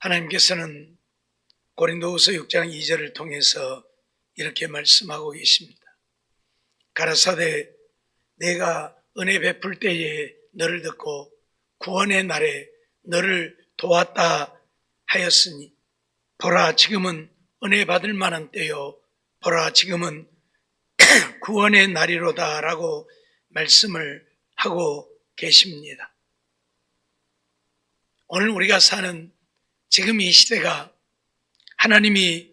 하나님께서는 고린도후서 6장 2절을 통해서 이렇게 말씀하고 계십니다. 가라사대 내가 은혜 베풀 때에 너를 듣고 구원의 날에 너를 도왔다 하였으니 보라 지금은 은혜 받을 만한 때요 보라 지금은 구원의 날이로다 라고 말씀을 하고 계십니다. 오늘 우리가 사는 지금 이 시대가 하나님이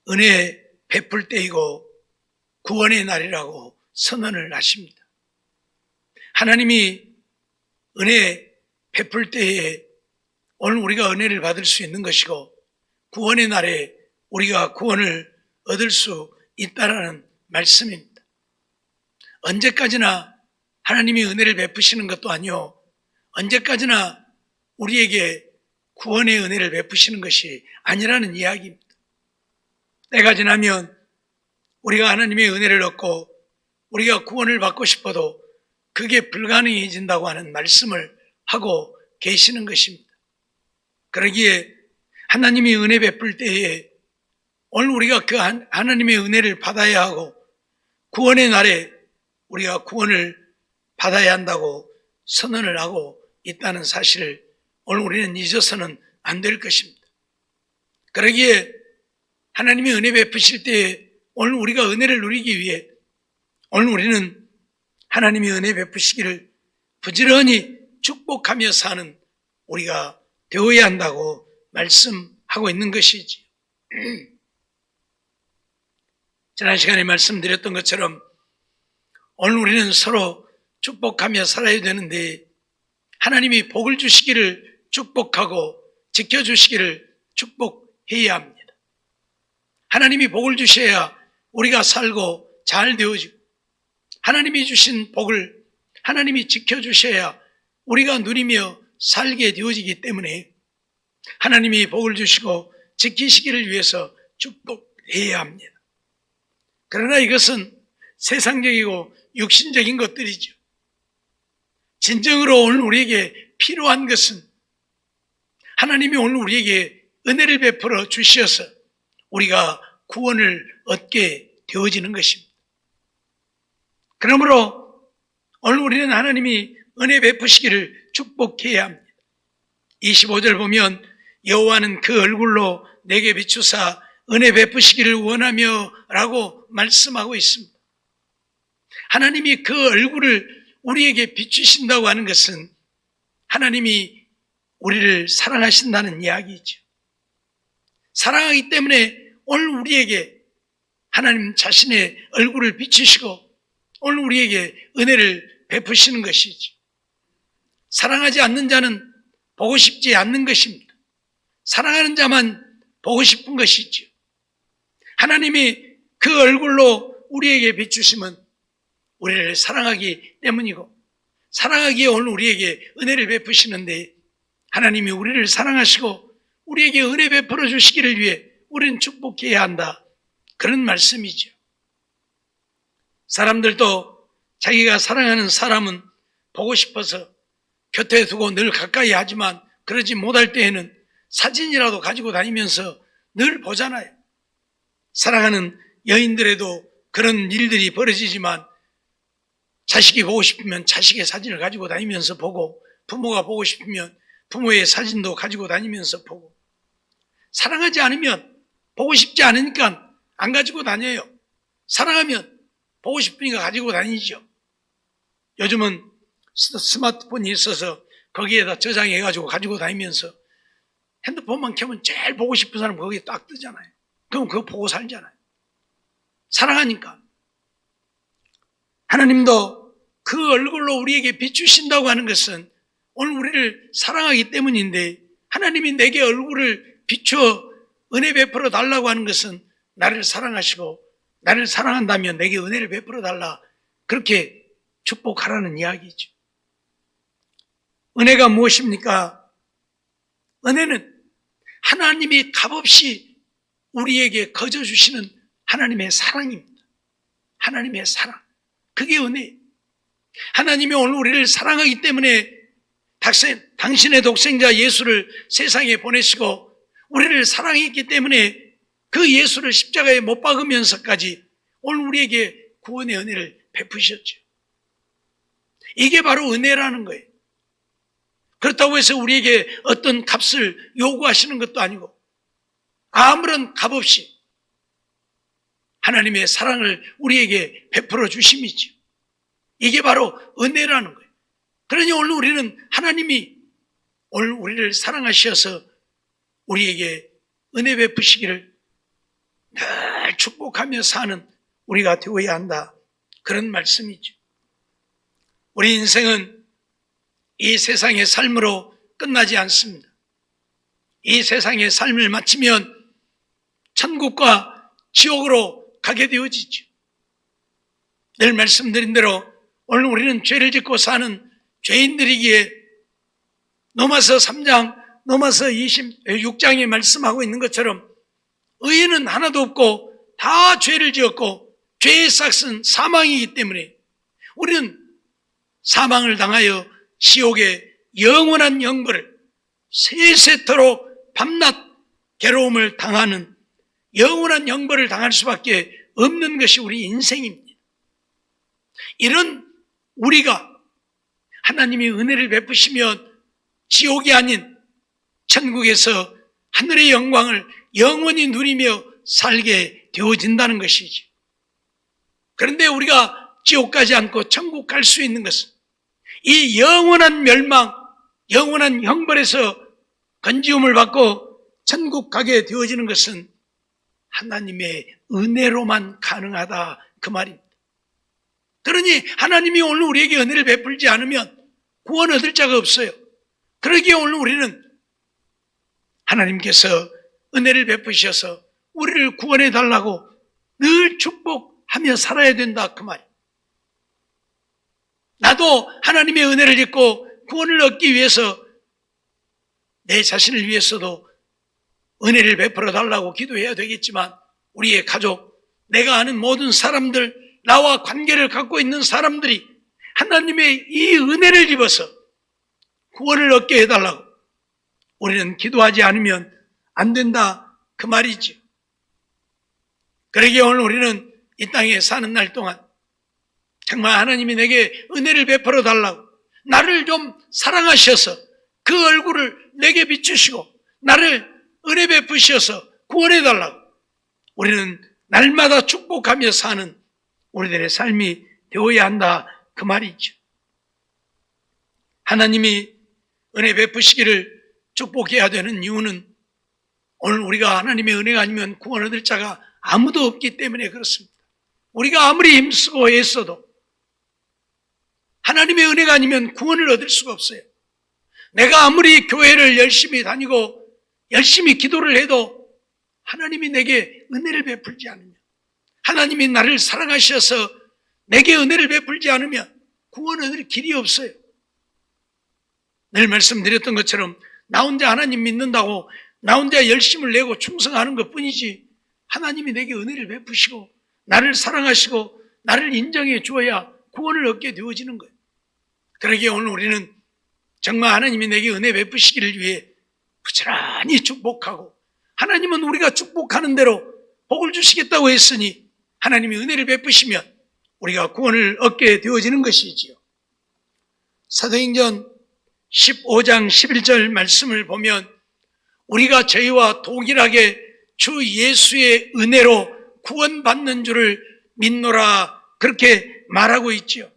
은혜 베풀 때이고 구원의 날이라고 선언을 하십니다. 하나님이 은혜 베풀 때에 오늘 우리가 은혜를 받을 수 있는 것이고 구원의 날에 우리가 구원을 얻을 수 있다라는 말씀입니다. 언제까지나 하나님이 은혜를 베푸시는 것도 아니요 언제까지나 우리에게 구원의 은혜를 베푸시는 것이 아니라는 이야기입니다. 때가 지나면 우리가 하나님의 은혜를 얻고 우리가 구원을 받고 싶어도 그게 불가능해진다고 하는 말씀을 하고 계시는 것입니다. 그러기에 하나님이 은혜 베풀 때에 오늘 우리가 그 하나님의 은혜를 받아야 하고 구원의 날에 우리가 구원을 받아야 한다고 선언을 하고 있다는 사실을 오늘 우리는 잊어서는 안 될 것입니다. 그러기에 하나님이 은혜 베푸실 때에 오늘 우리가 은혜를 누리기 위해 오늘 우리는 하나님이 은혜 베푸시기를 부지런히 축복하며 사는 우리가 되어야 한다고 말씀하고 있는 것이지. 지난 시간에 말씀드렸던 것처럼 오늘 우리는 서로 축복하며 살아야 되는데 하나님이 복을 주시기를 축복하고 지켜주시기를 축복해야 합니다. 하나님이 복을 주셔야 우리가 살고 잘 되어지고 하나님이 주신 복을 하나님이 지켜주셔야 우리가 누리며 살게 되어지기 때문에 하나님이 복을 주시고 지키시기를 위해서 축복해야 합니다. 그러나 이것은 세상적이고 육신적인 것들이죠. 진정으로 오늘 우리에게 필요한 것은 하나님이 오늘 우리에게 은혜를 베풀어 주셔서 우리가 구원을 얻게 되어지는 것입니다. 그러므로 오늘 우리는 하나님이 은혜 베푸시기를 축복해야 합니다. 25절 보면 여호와는 그 얼굴로 내게 비추사 은혜 베푸시기를 원하며 라고 말씀하고 있습니다. 하나님이 그 얼굴을 우리에게 비추신다고 하는 것은 하나님이 우리를 사랑하신다는 이야기죠. 사랑하기 때문에 오늘 우리에게 하나님 자신의 얼굴을 비추시고 오늘 우리에게 은혜를 베푸시는 것이죠. 사랑하지 않는 자는 보고 싶지 않는 것입니다. 사랑하는 자만 보고 싶은 것이죠. 하나님이 그 얼굴로 우리에게 비추심은 우리를 사랑하기 때문이고 사랑하기에 오늘 우리에게 은혜를 베푸시는데 하나님이 우리를 사랑하시고 우리에게 은혜 베풀어 주시기를 위해 우리는 축복해야 한다. 그런 말씀이죠. 사람들도 자기가 사랑하는 사람은 보고 싶어서 곁에 두고 늘 가까이 하지만 그러지 못할 때에는 사진이라도 가지고 다니면서 늘 보잖아요. 사랑하는 여인들에도 그런 일들이 벌어지지만 자식이 보고 싶으면 자식의 사진을 가지고 다니면서 보고 부모가 보고 싶으면 부모의 사진도 가지고 다니면서 보고 사랑하지 않으면 보고 싶지 않으니까 안 가지고 다녀요. 사랑하면 보고 싶으니까 가지고 다니죠. 요즘은 스마트폰이 있어서 거기에다 저장해가지고 가지고 다니면서 핸드폰만 켜면 제일 보고 싶은 사람 거기에 딱 뜨잖아요. 그럼 그거 보고 살잖아요. 사랑하니까. 하나님도 그 얼굴로 우리에게 비추신다고 하는 것은 오늘 우리를 사랑하기 때문인데 하나님이 내게 얼굴을 비추어 은혜 베풀어 달라고 하는 것은 나를 사랑하시고 나를 사랑한다면 내게 은혜를 베풀어 달라 그렇게 축복하라는 이야기죠. 은혜가 무엇입니까? 은혜는 하나님이 값없이 우리에게 거저 주시는 하나님의 사랑입니다. 하나님의 사랑. 그게 은혜예요. 하나님이 오늘 우리를 사랑하기 때문에 당신의 독생자 예수를 세상에 보내시고 우리를 사랑했기 때문에 그 예수를 십자가에 못 박으면서까지 오늘 우리에게 구원의 은혜를 베푸셨죠. 이게 바로 은혜라는 거예요. 그렇다고 해서 우리에게 어떤 값을 요구하시는 것도 아니고 아무런 값 없이 하나님의 사랑을 우리에게 베풀어 주심이죠. 이게 바로 은혜라는 거예요. 그러니 오늘 우리는 하나님이 오늘 우리를 사랑하셔서 우리에게 은혜 베푸시기를 늘 축복하며 사는 우리가 되어야 한다. 그런 말씀이죠. 우리 인생은 이 세상의 삶으로 끝나지 않습니다. 이 세상의 삶을 마치면 천국과 지옥으로 가게 되어지죠. 늘 말씀드린 대로 오늘 우리는 죄를 짓고 사는 죄인들이기에 로마서 3장, 로마서 26장에 말씀하고 있는 것처럼 의인은 하나도 없고 다 죄를 지었고 죄의 삭은 사망이기 때문에 우리는 사망을 당하여 지옥의 영원한 영벌을 세세토록 밤낮 괴로움을 당하는 영원한 영벌을 당할 수밖에 없는 것이 우리 인생입니다. 이런 우리가 하나님이 은혜를 베푸시면 지옥이 아닌 천국에서 하늘의 영광을 영원히 누리며 살게 되어진다는 것이죠. 그런데 우리가 지옥 가지 않고 천국 갈 수 있는 것은 이 영원한 멸망, 영원한 형벌에서 건지움을 받고 천국 가게 되어지는 것은 하나님의 은혜로만 가능하다 그 말입니다. 그러니 하나님이 오늘 우리에게 은혜를 베풀지 않으면 구원 얻을 자가 없어요. 그러기에 오늘 우리는 하나님께서 은혜를 베푸셔서 우리를 구원해 달라고 늘 축복하며 살아야 된다 그 말이에요. 나도 하나님의 은혜를 입고 구원을 얻기 위해서 내 자신을 위해서도 은혜를 베풀어 달라고 기도해야 되겠지만 우리의 가족, 내가 아는 모든 사람들, 나와 관계를 갖고 있는 사람들이 하나님의 이 은혜를 입어서 구원을 얻게 해달라고 우리는 기도하지 않으면 안 된다 그 말이죠. 그러기에 오늘 우리는 이 땅에 사는 날 동안 정말 하나님이 내게 은혜를 베풀어 달라고 나를 좀 사랑하셔서 그 얼굴을 내게 비추시고 나를 은혜 베푸셔서 구원해 달라고 우리는 날마다 축복하며 사는 우리들의 삶이 되어야 한다 그 말이죠. 하나님이 은혜 베푸시기를 축복해야 되는 이유는 오늘 우리가 하나님의 은혜가 아니면 구원 얻을 자가 아무도 없기 때문에 그렇습니다. 우리가 아무리 힘쓰고 애써도 하나님의 은혜가 아니면 구원을 얻을 수가 없어요. 내가 아무리 교회를 열심히 다니고 열심히 기도를 해도 하나님이 내게 은혜를 베풀지 않으면, 하나님이 나를 사랑하셔서 내게 은혜를 베풀지 않으면 구원 얻을 길이 없어요. 늘 말씀드렸던 것처럼 나 혼자 하나님 믿는다고 나 혼자 열심을 내고 충성하는 것뿐이지 하나님이 내게 은혜를 베푸시고 나를 사랑하시고 나를 인정해 주어야 구원을 얻게 되어지는 거예요. 그러기에 오늘 우리는 정말 하나님이 내게 은혜 베푸시기를 위해 부지런히 축복하고 하나님은 우리가 축복하는 대로 복을 주시겠다고 했으니 하나님이 은혜를 베푸시면 우리가 구원을 얻게 되어지는 것이지요. 사도행전 15장 11절 말씀을 보면 우리가 저희와 동일하게 주 예수의 은혜로 구원받는 줄을 믿노라 그렇게 말하고 있지요.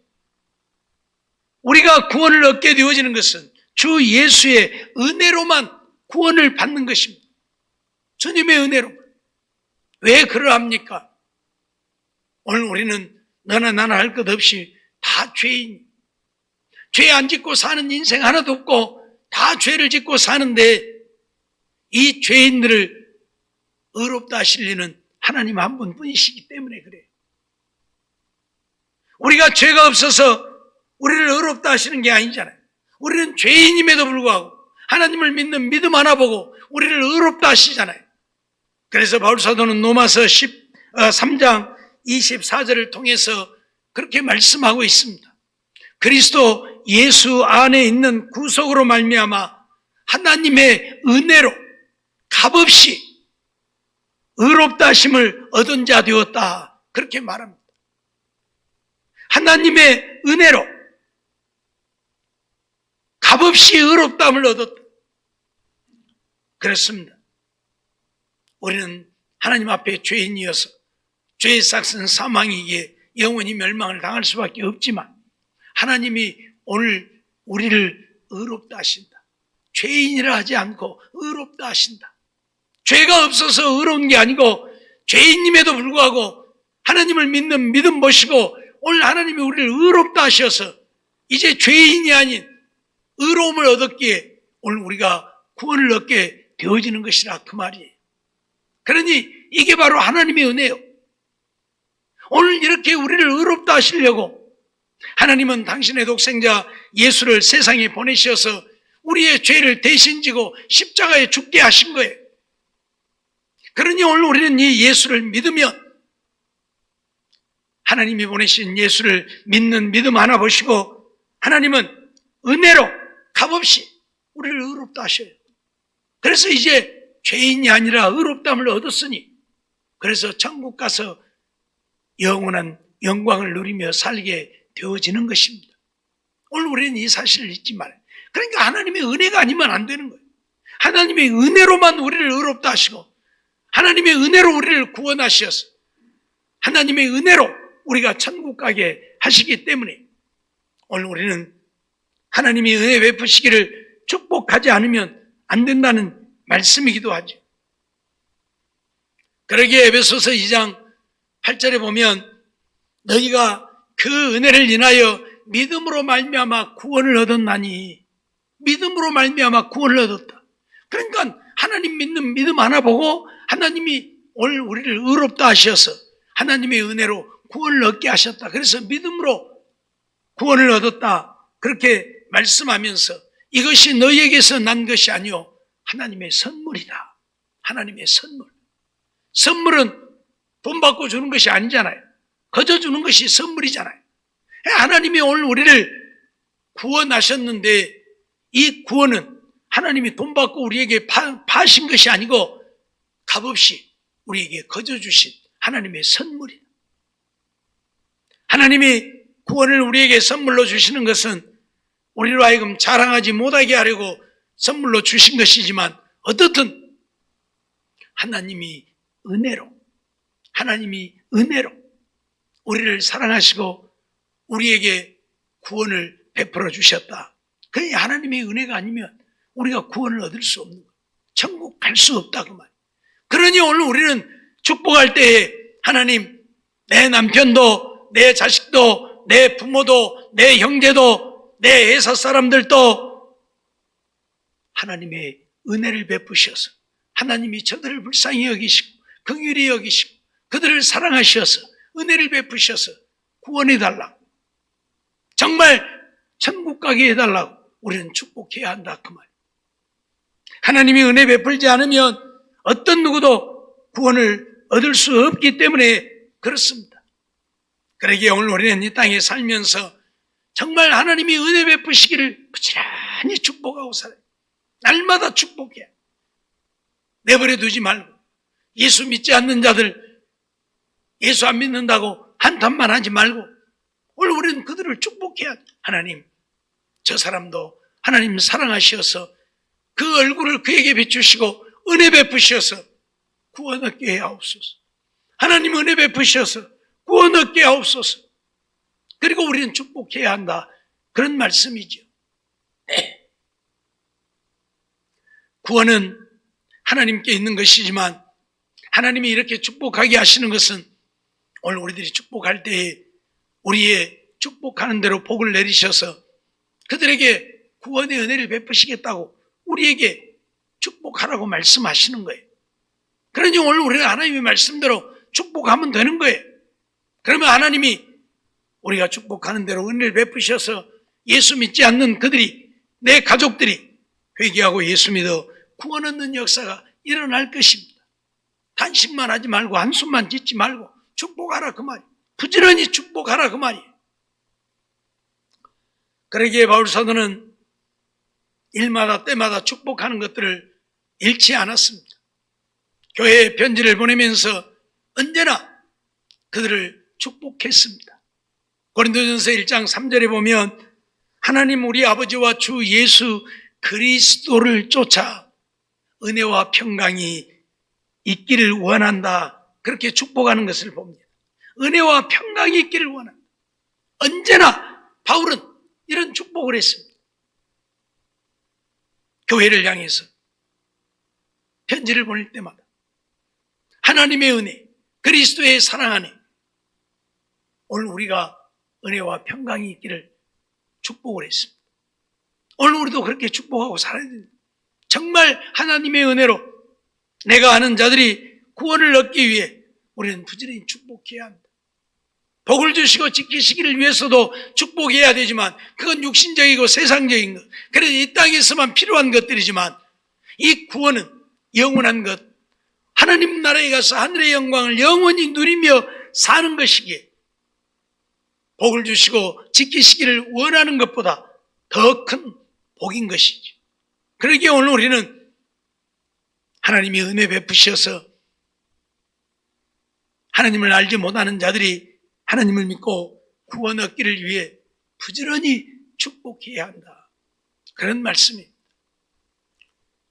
우리가 구원을 얻게 되어지는 것은 주 예수의 은혜로만 구원을 받는 것입니다. 주님의 은혜로만. 왜 그러합니까? 오늘 우리는 너나 나나 할 것 없이 다 죄인, 죄 안 짓고 사는 인생 하나도 없고 다 죄를 짓고 사는데 이 죄인들을 의롭다 하실 리는 하나님 한 분뿐이시기 때문에 그래요. 우리가 죄가 없어서 우리를 의롭다 하시는 게 아니잖아요. 우리는 죄인임에도 불구하고 하나님을 믿는 믿음 하나 보고 우리를 의롭다 하시잖아요. 그래서 바울사도는 로마서 3장 24절을 통해서 그렇게 말씀하고 있습니다. 그리스도 예수 안에 있는 구속으로 말미암아 하나님의 은혜로 값없이 의롭다 하심을 얻은 자 되었다. 그렇게 말합니다. 하나님의 은혜로 값없이 의롭다함을 얻었다. 그렇습니다. 우리는 하나님 앞에 죄인이어서 죄의 삭은 사망이기에 영원히 멸망을 당할 수밖에 없지만 하나님이 오늘 우리를 의롭다 하신다. 죄인이라 하지 않고 의롭다 하신다. 죄가 없어서 의로운 게 아니고 죄인임에도 불구하고 하나님을 믿는 믿음 보시고 오늘 하나님이 우리를 의롭다 하셔서 이제 죄인이 아닌 의로움을 얻었기에 오늘 우리가 구원을 얻게 되어지는 것이라 그 말이에요. 그러니 이게 바로 하나님의 은혜요. 오늘 이렇게 우리를 의롭다 하시려고 하나님은 당신의 독생자 예수를 세상에 보내셔서 우리의 죄를 대신 지고 십자가에 죽게 하신 거예요. 그러니 오늘 우리는 이 예수를 믿으면 하나님이 보내신 예수를 믿는 믿음 하나 보시고 하나님은 은혜로 값없이 우리를 의롭다 하셔요. 그래서 이제 죄인이 아니라 의롭다함을 얻었으니 그래서 천국 가서 영원한 영광을 누리며 살게 되어지는 것입니다. 오늘 우리는 이 사실을 잊지 말아요. 그러니까 하나님의 은혜가 아니면 안 되는 거예요. 하나님의 은혜로만 우리를 의롭다 하시고 하나님의 은혜로 우리를 구원하셔서 하나님의 은혜로 우리가 천국 가게 하시기 때문에 오늘 우리는 하나님이 은혜 베푸시기를 축복하지 않으면 안 된다는 말씀이기도 하죠. 그러기에 에베소서 2장 8절에 보면 너희가 그 은혜를 인하여 믿음으로 말미암아 구원을 얻었나니 믿음으로 말미암아 구원을 얻었다. 그러니까 하나님 믿는 믿음 하나 보고 하나님이 오늘 우리를 의롭다 하셔서 하나님의 은혜로 구원을 얻게 하셨다. 그래서 믿음으로 구원을 얻었다. 그렇게 말씀하면서 이것이 너희에게서 난 것이 아니요 하나님의 선물이다. 하나님의 선물. 선물은 돈 받고 주는 것이 아니잖아요. 거저 주는 것이 선물이잖아요. 하나님이 오늘 우리를 구원하셨는데 이 구원은 하나님이 돈 받고 우리에게 파신 것이 아니고 값없이 우리에게 거저 주신 하나님의 선물이다. 하나님이 구원을 우리에게 선물로 주시는 것은 우리로 하여금 자랑하지 못하게 하려고 선물로 주신 것이지만 어떻든 하나님이 은혜로 우리를 사랑하시고 우리에게 구원을 베풀어 주셨다. 그게 하나님의 은혜가 아니면 우리가 구원을 얻을 수 없는 거예요. 천국 갈 수 없다 그 말. 그러니 오늘 우리는 축복할 때에 하나님 내 남편도 내 자식도 내 부모도 내 형제도 내 회사 사람들도 하나님의 은혜를 베푸셔서 하나님이 저들을 불쌍히 여기시고 긍휼히 여기시고 그들을 사랑하셔서 은혜를 베푸셔서 구원해달라고 정말 천국 가게 해달라고 우리는 축복해야 한다 그 말. 하나님이 은혜 베풀지 않으면 어떤 누구도 구원을 얻을 수 없기 때문에 그렇습니다. 그러기에 오늘 우리는 이 땅에 살면서 정말 하나님이 은혜 베푸시기를 부지런히 축복하고 살아요. 날마다 축복해. 내버려 두지 말고 예수 믿지 않는 자들 예수 안 믿는다고 한탄만 하지 말고 오늘 우리는 그들을 축복해야 돼. 하나님 저 사람도 하나님 사랑하셔서 그 얼굴을 그에게 비추시고 은혜 베푸셔서 구원 얻게 하옵소서. 하나님 은혜 베푸셔서 구원 얻게 하옵소서. 그리고 우리는 축복해야 한다. 그런 말씀이죠. 구원은 하나님께 있는 것이지만 하나님이 이렇게 축복하게 하시는 것은 오늘 우리들이 축복할 때에 우리의 축복하는 대로 복을 내리셔서 그들에게 구원의 은혜를 베푸시겠다고 우리에게 축복하라고 말씀하시는 거예요. 그러니 오늘 우리가 하나님의 말씀대로 축복하면 되는 거예요. 그러면 하나님이 우리가 축복하는 대로 은혜를 베푸셔서 예수 믿지 않는 그들이 내 가족들이 회개하고 예수 믿어 구원 얻는 역사가 일어날 것입니다. 단식만 하지 말고 한숨만 짓지 말고 축복하라 그 말이에요. 부지런히 축복하라 그 말이에요. 그러기에 바울 사도는 일마다 때마다 축복하는 것들을 잃지 않았습니다. 교회에 편지를 보내면서 언제나 그들을 축복했습니다. 고린도전서 1장 3절에 보면 하나님 우리 아버지와 주 예수 그리스도를 쫓아 은혜와 평강이 있기를 원한다. 그렇게 축복하는 것을 봅니다. 은혜와 평강이 있기를 원한다. 언제나 바울은 이런 축복을 했습니다. 교회를 향해서 편지를 보낼 때마다 하나님의 은혜, 그리스도의 사랑 안에 오늘 우리가 은혜와 평강이 있기를 축복을 했습니다. 오늘 우리도 그렇게 축복하고 살아야 됩니다. 정말 하나님의 은혜로 내가 아는 자들이 구원을 얻기 위해 우리는 부지런히 축복해야 합니다. 복을 주시고 지키시기를 위해서도 축복해야 되지만 그건 육신적이고 세상적인 것, 그래서 이 땅에서만 필요한 것들이지만 이 구원은 영원한 것, 하나님 나라에 가서 하늘의 영광을 영원히 누리며 사는 것이기에 복을 주시고 지키시기를 원하는 것보다 더 큰 복인 것이죠. 그러기에 오늘 우리는 하나님이 은혜 베푸셔서 하나님을 알지 못하는 자들이 하나님을 믿고 구원 얻기를 위해 부지런히 축복해야 한다. 그런 말씀입니다.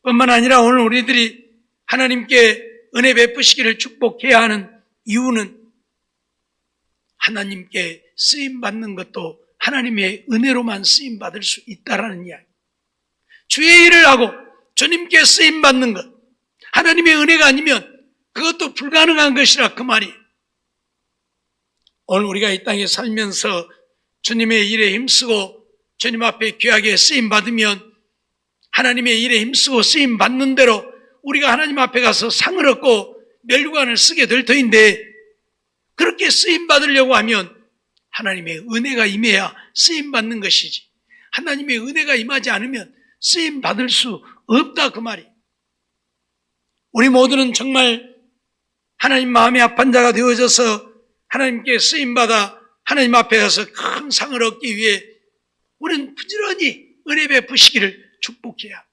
뿐만 아니라 오늘 우리들이 하나님께 은혜 베푸시기를 축복해야 하는 이유는 하나님께 쓰임받는 것도 하나님의 은혜로만 쓰임받을 수 있다라는 이야기. 주의 일을 하고 주님께 쓰임받는 것, 하나님의 은혜가 아니면 그것도 불가능한 것이라 그 말이. 오늘 우리가 이 땅에 살면서 주님의 일에 힘쓰고 주님 앞에 귀하게 쓰임받으면 하나님의 일에 힘쓰고 쓰임받는 대로 우리가 하나님 앞에 가서 상을 얻고 멸류관을 쓰게 될 터인데, 그렇게 쓰임받으려고 하면 하나님의 은혜가 임해야 쓰임받는 것이지, 하나님의 은혜가 임하지 않으면 쓰임받을 수 없다 그 말이. 우리 모두는 정말 하나님 마음에 합한 자가 되어져서 하나님께 쓰임받아 하나님 앞에 가서 큰 상을 얻기 위해 우리는 부지런히 은혜 베푸시기를 축복해야.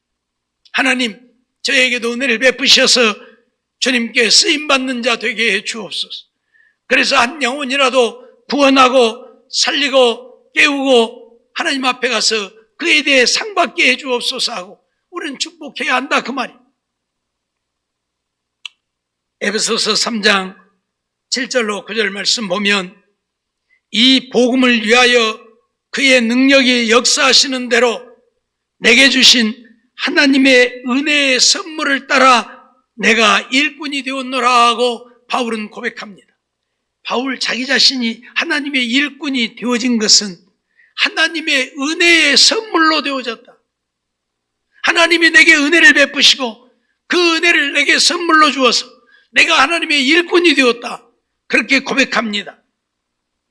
하나님 저에게도 은혜를 베푸셔서 주님께 쓰임받는 자 되게 해 주옵소서. 그래서 한 영혼이라도 구원하고 살리고 깨우고 하나님 앞에 가서 그에 대해 상 받게 해 주옵소서 하고 우리는 축복해야 한다 그 말이에요. 에베소서 3장 7절로 9절 말씀 보면 이 복음을 위하여 그의 능력이 역사하시는 대로 내게 주신 하나님의 은혜의 선물을 따라 내가 일꾼이 되었노라 하고 바울은 고백합니다. 바울 자기 자신이 하나님의 일꾼이 되어진 것은 하나님의 은혜의 선물로 되어졌다. 하나님이 내게 은혜를 베푸시고 그 은혜를 내게 선물로 주어서 내가 하나님의 일꾼이 되었다. 그렇게 고백합니다.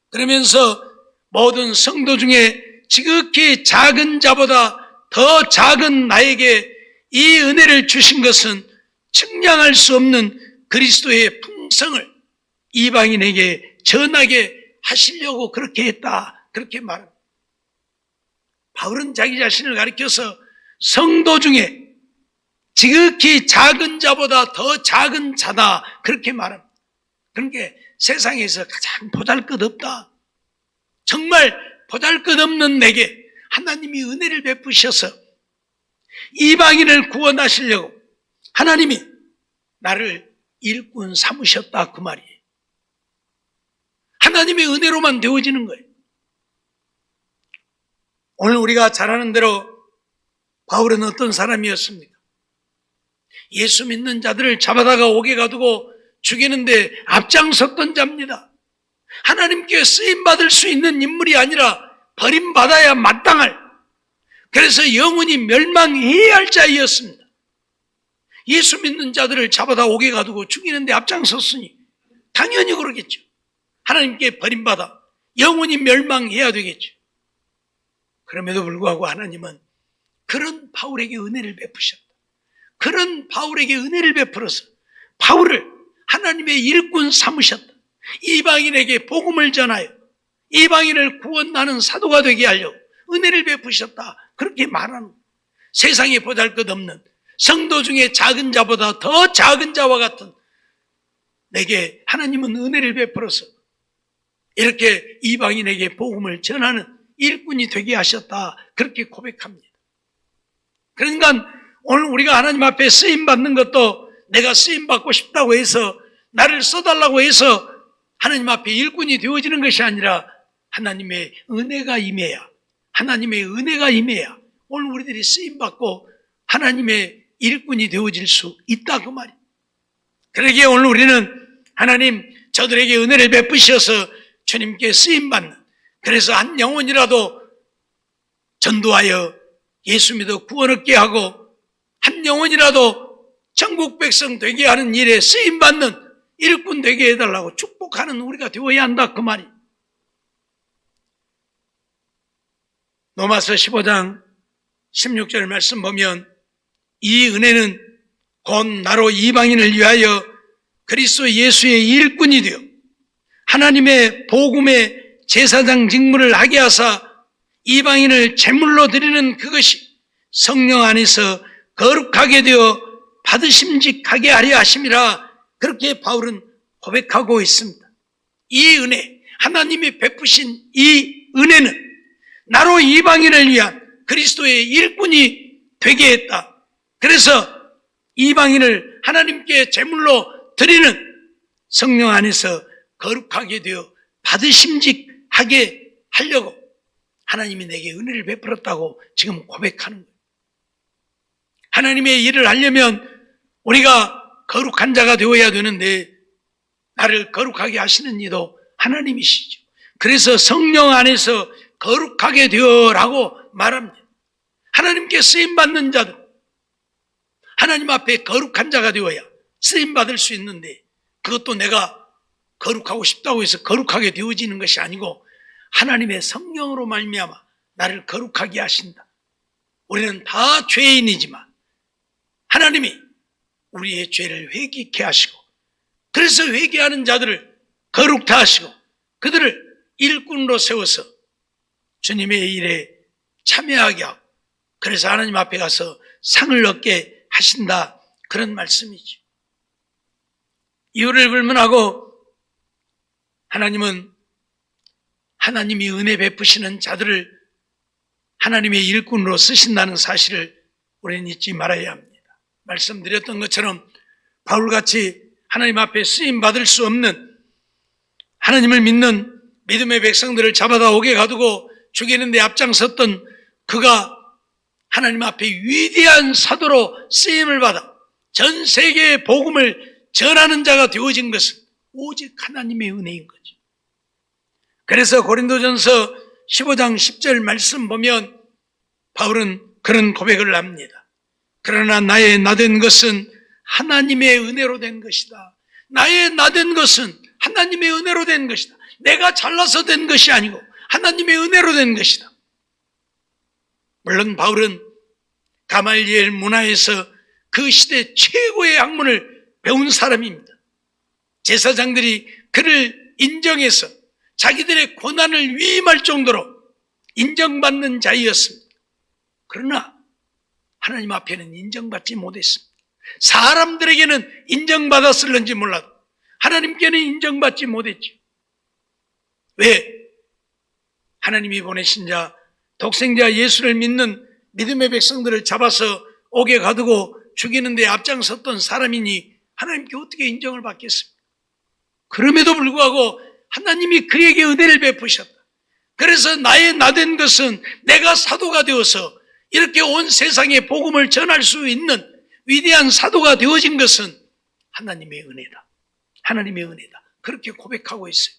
그러면서 모든 성도 중에 지극히 작은 자보다 더 작은 나에게 이 은혜를 주신 것은 측량할 수 없는 그리스도의 풍성을 이방인에게 전하게 하시려고 그렇게 했다. 그렇게 말합니다. 바울은 자기 자신을 가리켜서 성도 중에 지극히 작은 자보다 더 작은 자다. 그렇게 말합니다. 그러니까 세상에서 가장 보잘것없다. 정말 보잘것없는 내게 하나님이 은혜를 베푸셔서 이방인을 구원하시려고 하나님이 나를 일꾼 삼으셨다 그 말이에요. 하나님의 은혜로만 되어지는 거예요. 오늘 우리가 잘 아는 대로 바울은 어떤 사람이었습니까? 예수 믿는 자들을 잡아다가 옥에 가두고 죽이는데 앞장섰던 자입니다. 하나님께 쓰임받을 수 있는 인물이 아니라 버림받아야 마땅할, 그래서 영원히 멸망해야 할 자이었습니다. 예수 믿는 자들을 잡아다 옥에 가두고 죽이는데 앞장섰으니 당연히 그러겠죠. 하나님께 버림받아 영원히 멸망해야 되겠죠. 그럼에도 불구하고 하나님은 그런 바울에게 은혜를 베푸셨다. 그런 바울에게 은혜를 베풀어서 바울을 하나님의 일꾼 삼으셨다. 이방인에게 복음을 전하여 이방인을 구원하는 사도가 되게 하려고 은혜를 베푸셨다. 그렇게 말하는 거예요. 세상에 보잘것없는 성도 중에 작은 자보다 더 작은 자와 같은 내게 하나님은 은혜를 베풀어서 이렇게 이방인에게 복음을 전하는 일꾼이 되게 하셨다. 그렇게 고백합니다. 그러니까 오늘 우리가 하나님 앞에 쓰임받는 것도 내가 쓰임받고 싶다고 해서 나를 써달라고 해서 하나님 앞에 일꾼이 되어지는 것이 아니라 하나님의 은혜가 임해야, 하나님의 은혜가 임해야 오늘 우리들이 쓰임받고 하나님의 일꾼이 되어질 수 있다 그 말이에요. 그러기에 오늘 우리는 하나님 저들에게 은혜를 베푸셔서 주님께 쓰임받는, 그래서 한 영혼이라도 전도하여 예수 믿어 구원 얻게 하고 한 영혼이라도 천국 백성 되게 하는 일에 쓰임받는 일꾼 되게 해달라고 축복하는 우리가 되어야 한다 그 말이에요. 로마서 15장 16절 말씀 보면 이 은혜는 곧 나로 이방인을 위하여 그리스도 예수의 일꾼이 되어 하나님의 복음의 제사장 직무를 하게 하사 이방인을 제물로 드리는 그것이 성령 안에서 거룩하게 되어 받으심직하게 하려 하심이라. 그렇게 바울은 고백하고 있습니다. 이 은혜, 하나님이 베푸신 이 은혜는 나로 이방인을 위한 그리스도의 일꾼이 되게 했다. 그래서 이방인을 하나님께 제물로 드리는 성령 안에서 거룩하게 되어 받으심직하게 하려고 하나님이 내게 은혜를 베풀었다고 지금 고백하는 거예요. 하나님의 일을 하려면 우리가 거룩한 자가 되어야 되는데 나를 거룩하게 하시는 이도 하나님이시죠. 그래서 성령 안에서 거룩하게 되어라고 말합니다. 하나님께 쓰임받는 자들, 하나님 앞에 거룩한 자가 되어야 쓰임받을 수 있는데 그것도 내가 거룩하고 싶다고 해서 거룩하게 되어지는 것이 아니고 하나님의 성령으로 말미암아 나를 거룩하게 하신다. 우리는 다 죄인이지만 하나님이 우리의 죄를 회개케 하시고 그래서 회개하는 자들을 거룩케 하시고 그들을 일꾼으로 세워서 주님의 일에 참여하게 하고 그래서 하나님 앞에 가서 상을 얻게 하신다. 그런 말씀이죠. 이유를 불문하고 하나님은 하나님이 은혜 베푸시는 자들을 하나님의 일꾼으로 쓰신다는 사실을 우리는 잊지 말아야 합니다. 말씀드렸던 것처럼 바울같이 하나님 앞에 쓰임받을 수 없는 하나님을 믿는 믿음의 백성들을 잡아다 옥에 가두고 죽이는 데 앞장섰던 그가 하나님 앞에 위대한 사도로 쓰임을 받아 전 세계의 복음을 전하는 자가 되어진 것은 오직 하나님의 은혜인 거죠. 그래서 고린도전서 15장 10절 말씀 보면 바울은 그런 고백을 합니다. 그러나 나의 나된 것은 하나님의 은혜로 된 것이다. 나의 나된 것은 하나님의 은혜로 된 것이다. 내가 잘나서 된 것이 아니고 하나님의 은혜로 된 것이다. 물론 바울은 가말리엘 문화에서 그 시대 최고의 학문을 배운 사람입니다. 제사장들이 그를 인정해서 자기들의 고난을 위임할 정도로 인정받는 자였습니다. 그러나 하나님 앞에는 인정받지 못했습니다. 사람들에게는 인정받았을는지 몰라도 하나님께는 인정받지 못했죠. 왜? 하나님이 보내신 자, 독생자 예수를 믿는 믿음의 백성들을 잡아서 옥에 가두고 죽이는 데 앞장섰던 사람이니 하나님께 어떻게 인정을 받겠습니까? 그럼에도 불구하고 하나님이 그에게 은혜를 베푸셨다. 그래서 나의 나된 것은 내가 사도가 되어서 이렇게 온 세상에 복음을 전할 수 있는 위대한 사도가 되어진 것은 하나님의 은혜다. 하나님의 은혜다. 그렇게 고백하고 있어요.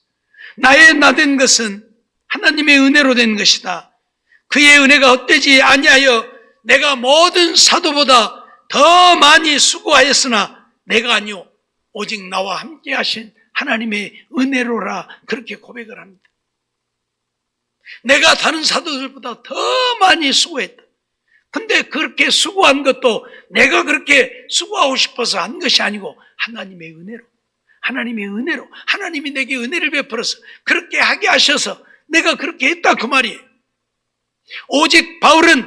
나의 나된 것은 하나님의 은혜로 된 것이다. 그의 은혜가 헛되지 아니하여 내가 모든 사도보다 더 많이 수고하였으나 내가 아니오 오직 나와 함께 하신 하나님의 은혜로라. 그렇게 고백을 합니다. 내가 다른 사도들보다 더 많이 수고했다. 근데 그렇게 수고한 것도 내가 그렇게 수고하고 싶어서 한 것이 아니고 하나님의 은혜로, 하나님의 은혜로, 하나님이 내게 은혜를 베풀어서 그렇게 하게 하셔서 내가 그렇게 했다 그 말이에요. 오직 바울은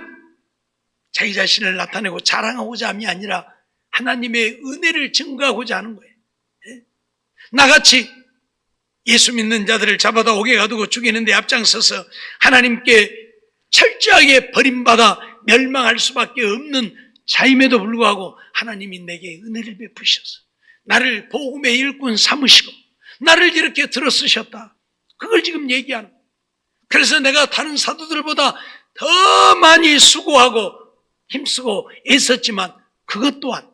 자기 자신을 나타내고 자랑하고자 함이 아니라 하나님의 은혜를 증거하고자 하는 거예요. 나같이 예수 믿는 자들을 잡아다 옥에 가두고 죽이는 데 앞장서서 하나님께 철저하게 버림받아 멸망할 수밖에 없는 자임에도 불구하고 하나님이 내게 은혜를 베푸셔서 나를 복음의 일꾼 삼으시고 나를 이렇게 들어쓰셨다. 그걸 지금 얘기하는 거예요. 그래서 내가 다른 사도들보다 더 많이 수고하고 힘쓰고 애썼지만 그것 또한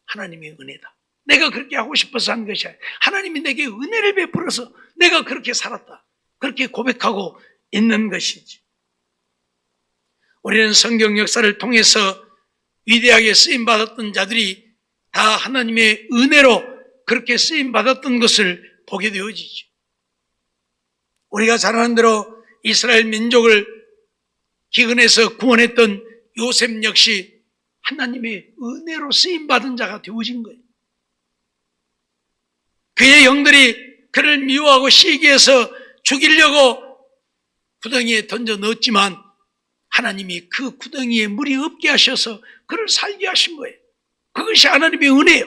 하나님의 은혜다. 내가 그렇게 하고 싶어서 한 것이 아니라 하나님이 내게 은혜를 베풀어서 내가 그렇게 살았다. 그렇게 고백하고 있는 것이지. 우리는 성경 역사를 통해서 위대하게 쓰임받았던 자들이 다 하나님의 은혜로 그렇게 쓰임받았던 것을 보게 되어지죠. 우리가 잘 아는 대로 이스라엘 민족을 기근에서 구원했던 요셉 역시 하나님의 은혜로 쓰임받은 자가 되어진 거예요. 그의 형들이 그를 미워하고 시기해서 죽이려고 구덩이에 던져 넣었지만 하나님이 그 구덩이에 물이 없게 하셔서 그를 살게 하신 거예요. 그것이 하나님의 은혜예요.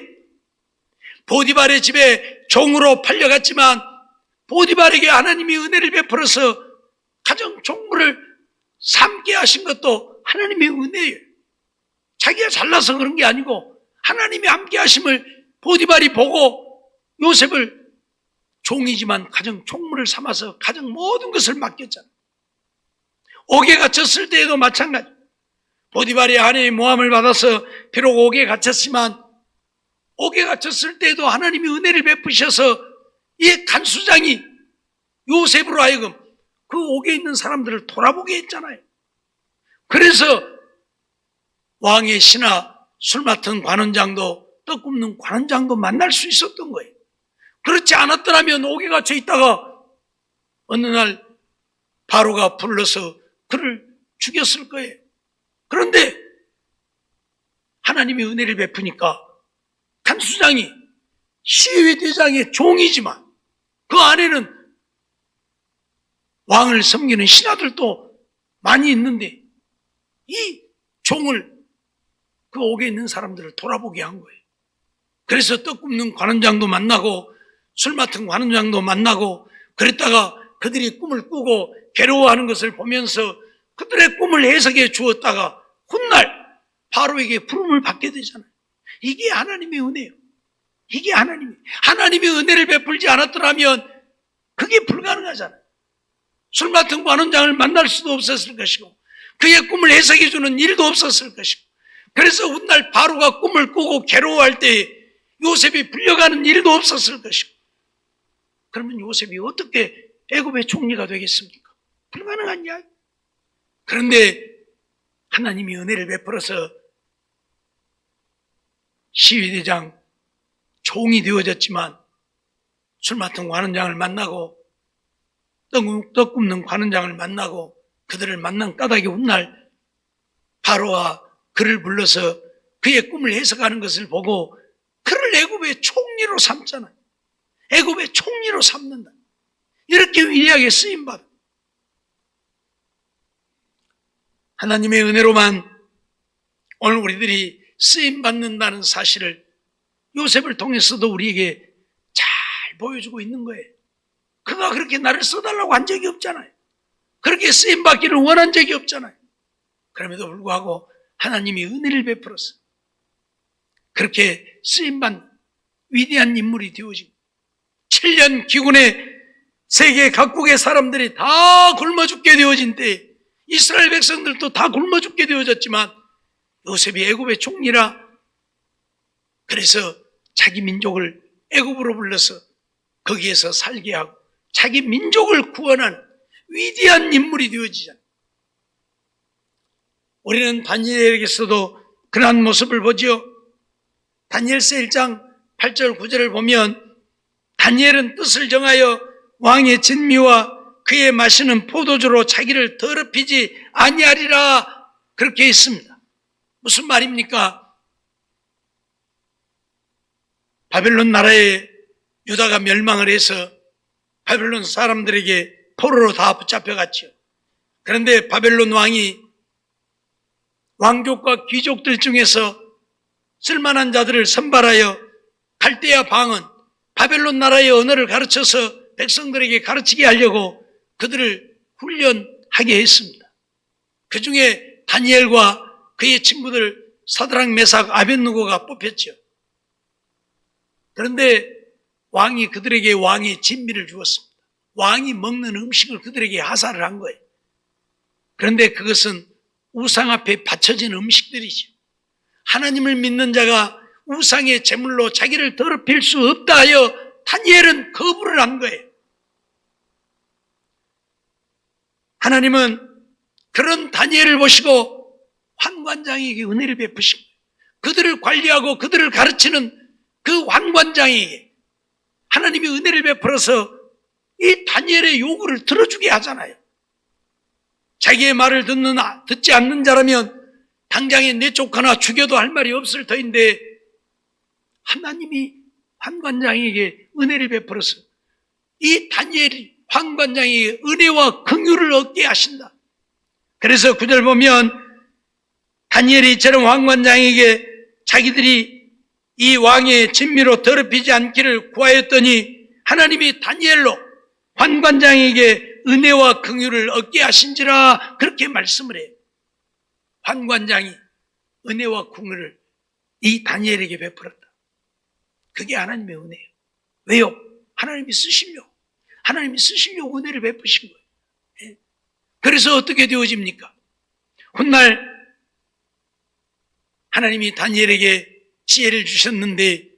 보디발의 집에 종으로 팔려갔지만 보디발에게 하나님이 은혜를 베풀어서 가정 종물을 삼게 하신 것도 하나님의 은혜예요. 자기가 잘나서 그런 게 아니고 하나님이 함께 하심을 보디발이 보고 요셉을 종이지만 가정 총무를 삼아서 가정 모든 것을 맡겼잖아요. 옥에 갇혔을 때에도 마찬가지. 보디발이 아내의 모함을 받아서 비록 옥에 갇혔지만 옥에 갇혔을 때에도 하나님이 은혜를 베푸셔서 이 간수장이 요셉으로 하여금 그 옥에 있는 사람들을 돌아보게 했잖아요. 그래서 왕의 신하 술 맡은 관원장도 떡 굽는 관원장도 만날 수 있었던 거예요. 그렇지 않았더라면 옥에 갇혀 있다가 어느 날 바로가 불러서 그를 죽였을 거예요. 그런데 하나님이 은혜를 베푸니까 간수장이 시위대장의 종이지만 그 안에는 왕을 섬기는 신하들도 많이 있는데 이 종을 그 옥에 있는 사람들을 돌아보게 한 거예요. 그래서 떡 굽는 관원장도 만나고 술 맡은 관원장도 만나고 그랬다가 그들이 꿈을 꾸고 괴로워하는 것을 보면서 그들의 꿈을 해석해 주었다가 훗날 바로에게 부름을 받게 되잖아요. 이게 하나님의 은혜예요. 이게 하나님의 은혜를 베풀지 않았더라면 그게 불가능하잖아요. 술 맡은 관원장을 만날 수도 없었을 것이고 그의 꿈을 해석해 주는 일도 없었을 것이고 그래서 훗날 바로가 꿈을 꾸고 괴로워할 때 요셉이 불려가는 일도 없었을 것이고 그러면 요셉이 어떻게 애굽의 총리가 되겠습니까? 불가능한 이야기. 그런데 하나님이 은혜를 베풀어서 시위대장 종이 되어졌지만 술 맡은 관원장을 만나고 떡 굽는 관원장을 만나고 그들을 만난 까닭에 훗날 바로와 그를 불러서 그의 꿈을 해석하는 것을 보고 그를 애굽의 총리로 삼잖아요. 애굽의 총리로 삼는다. 이렇게 위대하게 쓰임받아. 하나님의 은혜로만 오늘 우리들이 쓰임받는다는 사실을 요셉을 통해서도 우리에게 잘 보여주고 있는 거예요. 그가 그렇게 나를 써달라고 한 적이 없잖아요. 그렇게 쓰임받기를 원한 적이 없잖아요. 그럼에도 불구하고 하나님이 은혜를 베풀어서 그렇게 쓰임받는 위대한 인물이 되어지고 7년 기근에 세계 각국의 사람들이 다 굶어 죽게 되어진 때 이스라엘 백성들도 다 굶어 죽게 되어졌지만 요셉이 애굽의 총리라 그래서 자기 민족을 애굽으로 불러서 거기에서 살게 하고 자기 민족을 구원한 위대한 인물이 되어지잖아요. 우리는 다니엘에게서도 그러한 모습을 보지요. 다니엘서 1장 8절 9절을 보면 다니엘은 뜻을 정하여 왕의 진미와 그의 마시는 포도주로 자기를 더럽히지 아니하리라 그렇게 했습니다. 무슨 말입니까? 바벨론 나라에 유다가 멸망을 해서 바벨론 사람들에게 포로로 다 붙잡혀갔죠. 그런데 바벨론 왕이 왕족과 귀족들 중에서 쓸만한 자들을 선발하여 갈대아 방언, 바벨론 나라의 언어를 가르쳐서 백성들에게 가르치게 하려고 그들을 훈련하게 했습니다. 그 중에 다니엘과 그의 친구들 사드락, 메삭, 아벳느고가 뽑혔죠. 그런데 왕이 그들에게 왕의 진미를 주었습니다. 왕이 먹는 음식을 그들에게 하사를 한 거예요. 그런데 그것은 우상 앞에 바쳐진 음식들이죠. 하나님을 믿는 자가 우상의 제물로 자기를 더럽힐 수 없다 하여 다니엘은 거부를 한 거예요. 하나님은 그런 다니엘을 보시고 환관장에게 은혜를 베푸신 거예요. 그들을 관리하고 그들을 가르치는 그 환관장에게 하나님이 은혜를 베풀어서 이 다니엘의 요구를 들어주게 하잖아요. 자기의 말을 듣지 않는 자라면 당장에 내쫓거나 죽여도 할 말이 없을 터인데 하나님이 환관장에게 은혜를 베풀어서 이 다니엘이 환관장에게 은혜와 긍휼을 얻게 하신다. 그래서 9절 보면 다니엘이 이처럼 환관장에게 자기들이 이 왕의 진미로 더럽히지 않기를 구하였더니 하나님이 다니엘로 환관장에게 은혜와 긍휼을 얻게 하신지라 그렇게 말씀을 해요. 환관장이 은혜와 긍휼을 이 다니엘에게 베풀었다. 그게 하나님의 은혜예요. 왜요? 하나님이 쓰시려고 은혜를 베푸신 거예요. 그래서 어떻게 되어집니까? 훗날 하나님이 다니엘에게 지혜를 주셨는데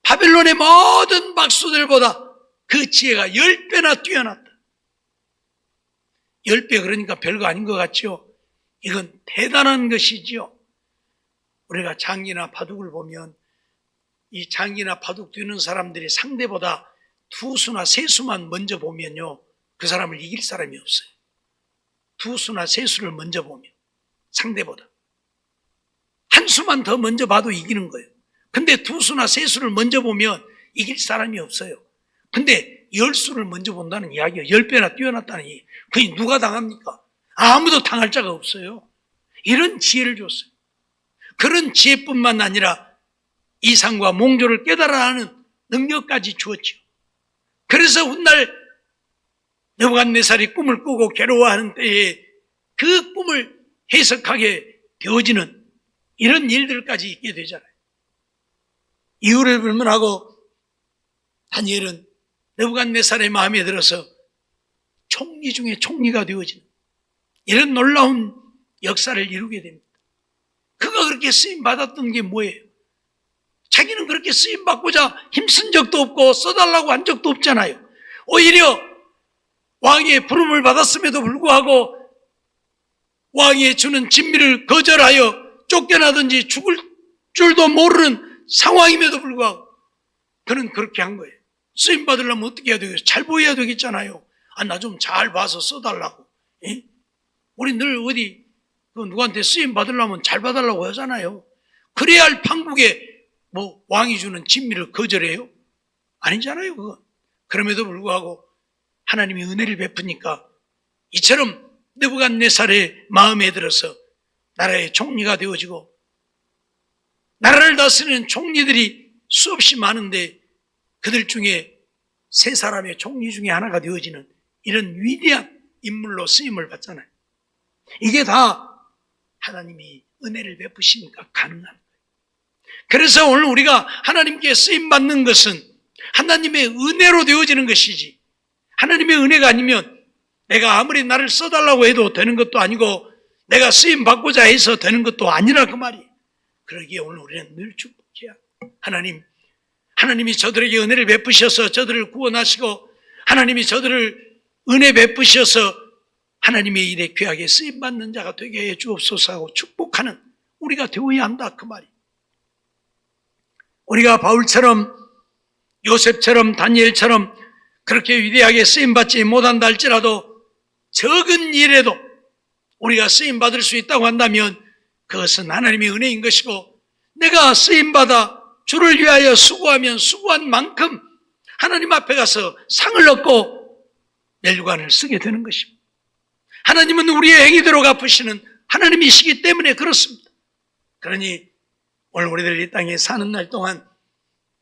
바벨론의 모든 박수들보다 그 지혜가 10배나 뛰어났다. 10배 그러니까 별거 아닌 것 같죠? 이건 대단한 것이지요. 우리가 장기나 바둑을 보면 이 장기나 바둑 두는 사람들이 상대보다 2수나 3수만 먼저 보면요, 그 사람을 이길 사람이 없어요. 2수나 3수를 먼저 보면 상대보다 한 수만 더 먼저 봐도 이기는 거예요. 근데 2수나 3수를 먼저 보면 이길 사람이 없어요. 근데 10수를 먼저 본다는 이야기예요. 10배나 뛰어났다는 얘기. 그게 누가 당합니까? 아무도 당할 자가 없어요. 이런 지혜를 줬어요. 그런 지혜뿐만 아니라 이상과 몽조를 깨달아 하는 능력까지 주었죠. 그래서 훗날 느부갓네살이 꿈을 꾸고 괴로워하는 때에 그 꿈을 해석하게 되어지는 이런 일들까지 있게 되잖아요. 이유를 불문하고 다니엘은 느부갓네살의 마음에 들어서 총리 중에 총리가 되어지는 이런 놀라운 역사를 이루게 됩니다. 그가 그렇게 쓰임받았던 게 뭐예요? 자기는 그렇게 쓰임받고자 힘쓴 적도 없고 써달라고 한 적도 없잖아요. 오히려 왕의 부름을 받았음에도 불구하고 왕이 주는 진미를 거절하여 쫓겨나든지 죽을 줄도 모르는 상황임에도 불구하고 그는 그렇게 한 거예요. 쓰임 받으려면 어떻게 해야 되겠어요? 잘 보여야 되겠잖아요. 나 좀 잘 봐서 써달라고. 예? 우리 늘 어디 누구한테 쓰임 받으려면 잘 받으려고 하잖아요. 그래야 할 판국에 뭐 왕이 주는 진미를 거절해요? 아니잖아요, 그건. 그럼에도 불구하고 하나님이 은혜를 베푸니까 이처럼 느부갓네살의 마음에 들어서 나라의 총리가 되어지고 나라를 다스리는 총리들이 수없이 많은데 그들 중에 3사람의 총리 중에 하나가 되어지는 이런 위대한 인물로 쓰임을 받잖아요. 이게 다 하나님이 은혜를 베푸시니까 가능한 거예요. 그래서 오늘 우리가 하나님께 쓰임받는 것은 하나님의 은혜로 되어지는 것이지 하나님의 은혜가 아니면 내가 아무리 나를 써달라고 해도 되는 것도 아니고 내가 쓰임받고자 해서 되는 것도 아니라 그 말이에요. 그러기에 오늘 우리는 늘 축복해야 하나님이 저들에게 은혜를 베푸셔서 저들을 구원하시고 하나님이 저들을 은혜 베푸셔서 하나님의 일에 귀하게 쓰임받는 자가 되게 해 주옵소서 하고 축복하는 우리가 되어야 한다 그 말이에요. 우리가 바울처럼 요셉처럼 다니엘처럼 그렇게 위대하게 쓰임받지 못한다 할지라도 적은 일에도 우리가 쓰임받을 수 있다고 한다면 그것은 하나님의 은혜인 것이고 내가 쓰임받아 주를 위하여 수고하면 수고한 만큼 하나님 앞에 가서 상을 얻고 멸관을 쓰게 되는 것입니다. 하나님은 우리의 행위대로 갚으시는 하나님이시기 때문에 그렇습니다. 그러니 오늘 우리들 이 땅에 사는 날 동안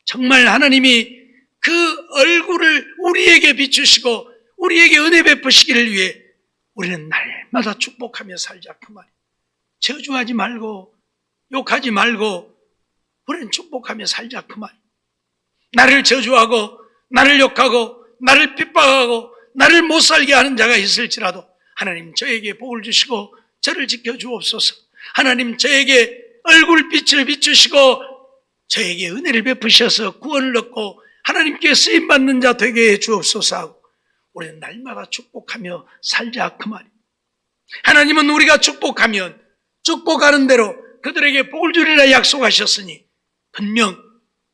정말 하나님이 그 얼굴을 우리에게 비추시고 우리에게 은혜 베푸시기를 위해 우리는 날마다 축복하며 살자 그 말이에요. 저주하지 말고 욕하지 말고 우리는 축복하며 살자 그 말이에요. 나를 저주하고 나를 욕하고 나를 핍박하고 나를 못 살게 하는 자가 있을지라도 하나님 저에게 복을 주시고 저를 지켜주옵소서. 하나님 저에게 얼굴빛을 비추시고 저에게 은혜를 베푸셔서 구원을 얻고 하나님께 쓰임받는 자 되게 해 주옵소서 하고 우리는 날마다 축복하며 살자 그 말이에요. 하나님은 우리가 축복하면 축복하는 대로 그들에게 복을 주리라 약속하셨으니 분명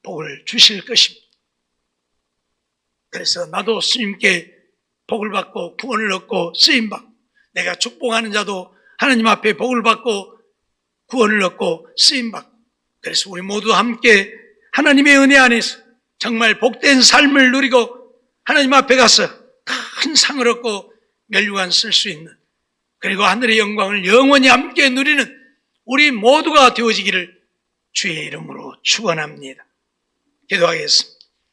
복을 주실 것입니다. 그래서 나도 주님께 복을 받고 구원을 얻고 쓰임받고 내가 축복하는 자도 하나님 앞에 복을 받고 구원을 얻고 쓰임받고 그래서 우리 모두 함께 하나님의 은혜 안에서 정말 복된 삶을 누리고 하나님 앞에 가서 큰 상을 얻고 멸류관 쓸 수 있는 그리고 하늘의 영광을 영원히 함께 누리는 우리 모두가 되어지기를 주의 이름으로 축원합니다. 기도하겠습니다.